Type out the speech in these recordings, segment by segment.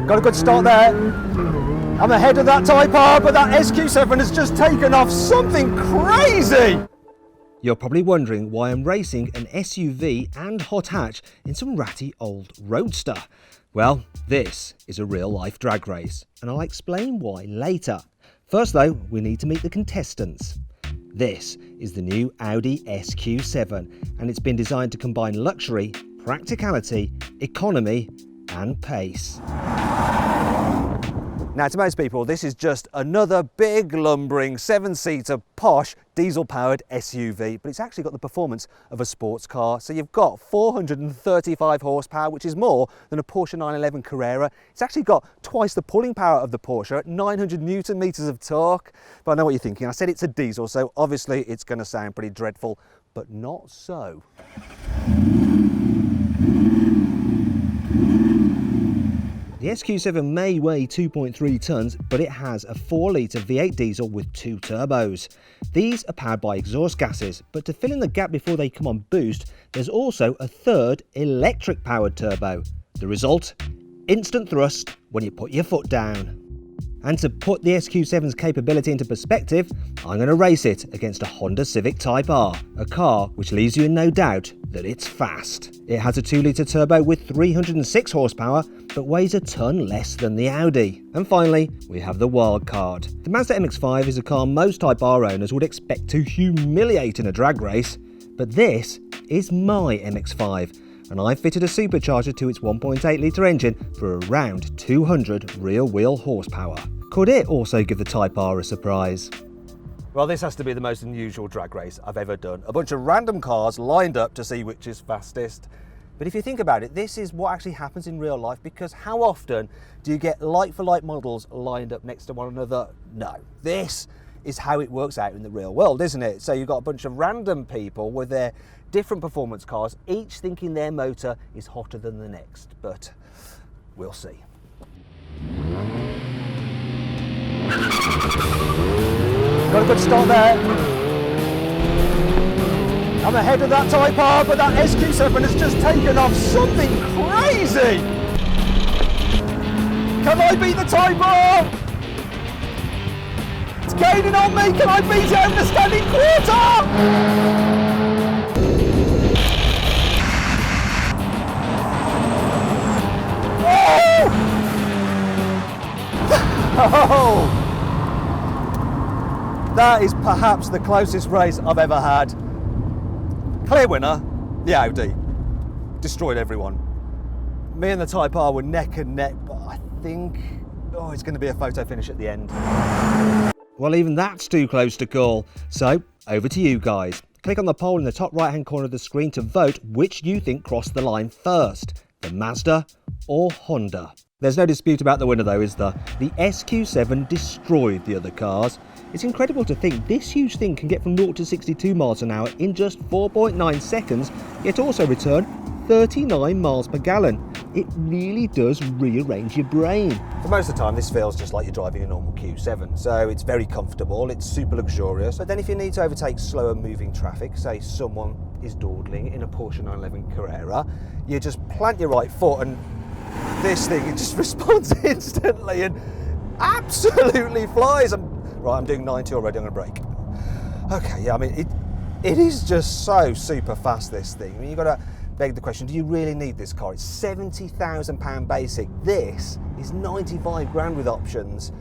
Got a good start there. I'm ahead of that Type R, but that SQ7 has just taken off something crazy. You're probably wondering why I'm racing an SUV and hot hatch in some ratty old roadster. Well, this is a real-life drag race, and I'll explain why later. First though, we need to meet the contestants. This is the new Audi SQ7, and it's been designed to combine luxury, practicality, economy, and pace. Now, to most people, this is just another big, lumbering, 7-seater, posh, diesel-powered SUV, but it's actually got the performance of a sports car. So you've got 435 horsepower, which is more than a Porsche 911 Carrera. It's actually got twice the pulling power of the Porsche at 900 Newton meters of torque. But I know what you're thinking. I said it's a diesel, so obviously it's going to sound pretty dreadful, but not so. The SQ7 may weigh 2.3 tonnes, but it has a 4-litre V8 diesel with 2 turbos. These are powered by exhaust gases, but to fill in the gap before they come on boost, there's also a third electric-powered turbo. The result? Instant thrust when you put your foot down. And to put the SQ7's capability into perspective, I'm going to race it against a Honda Civic Type R, a car which leaves you in no doubt that it's fast. It has a 2-litre turbo with 306 horsepower, but weighs a tonne less than the Audi. And finally, we have the wild card. The Mazda MX-5 is a car most Type R owners would expect to humiliate in a drag race, but this is my MX-5, and I fitted a supercharger to its 1.8-litre engine for around 200 rear-wheel horsepower. Could it also give the Type R a surprise? Well, this has to be the most unusual drag race I've ever done. A bunch of random cars lined up to see which is fastest. But if you think about it, this is what actually happens in real life, because how often do you get like-for-like models lined up next to one another? No. This is how it works out in the real world, isn't it? So you've got a bunch of random people with their different performance cars, each thinking their motor is hotter than the next, but we'll see. Got a good start there. I'm ahead of that Type R, but that SQ7 has just taken off something crazy. Can I beat the Type R? It's gaining on me. Can I beat it over the standing quarter? Oh! That is perhaps the closest race I've ever had. Clear winner, the Audi. Destroyed everyone. Me and the Type R were neck and neck, but I think, it's going to be a photo finish at the end. Well, even that's too close to call. So, over to you guys. Click on the poll in the top right-hand corner of the screen to vote which you think crossed the line first, the Mazda or Honda. There's no dispute about the winner though, is there? The SQ7 destroyed the other cars. It's incredible to think this huge thing can get from 0 to 62 miles an hour in just 4.9 seconds, yet also return 39 miles per gallon. It really does rearrange your brain. For most of the time, this feels just like you're driving a normal Q7, so it's very comfortable, it's super luxurious. But then if you need to overtake slower moving traffic, say someone is dawdling in a Porsche 911 Carrera, you just plant your right foot and this thing, it just responds instantly and absolutely flies. I'm doing 90 already, I'm gonna brake. Okay, yeah, I mean, it is just so super fast, this thing. I mean, you've got to beg the question, do you really need this car? It's £70,000 basic. This is 95 grand with options.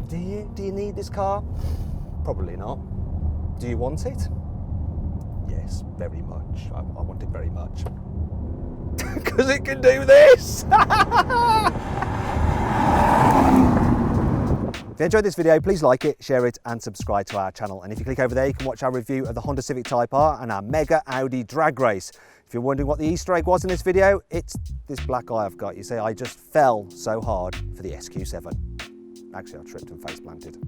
Do you need this car? Probably not. Do you want it? Yes, very much. I want it very much. Because it can do this! If you enjoyed this video, please like it, share it and subscribe to our channel. And if you click over there, you can watch our review of the Honda Civic Type R and our mega Audi drag race. If you're wondering what the Easter egg was in this video, it's this black eye I've got. You see, I just fell so hard for the SQ7. Actually, I tripped and face planted.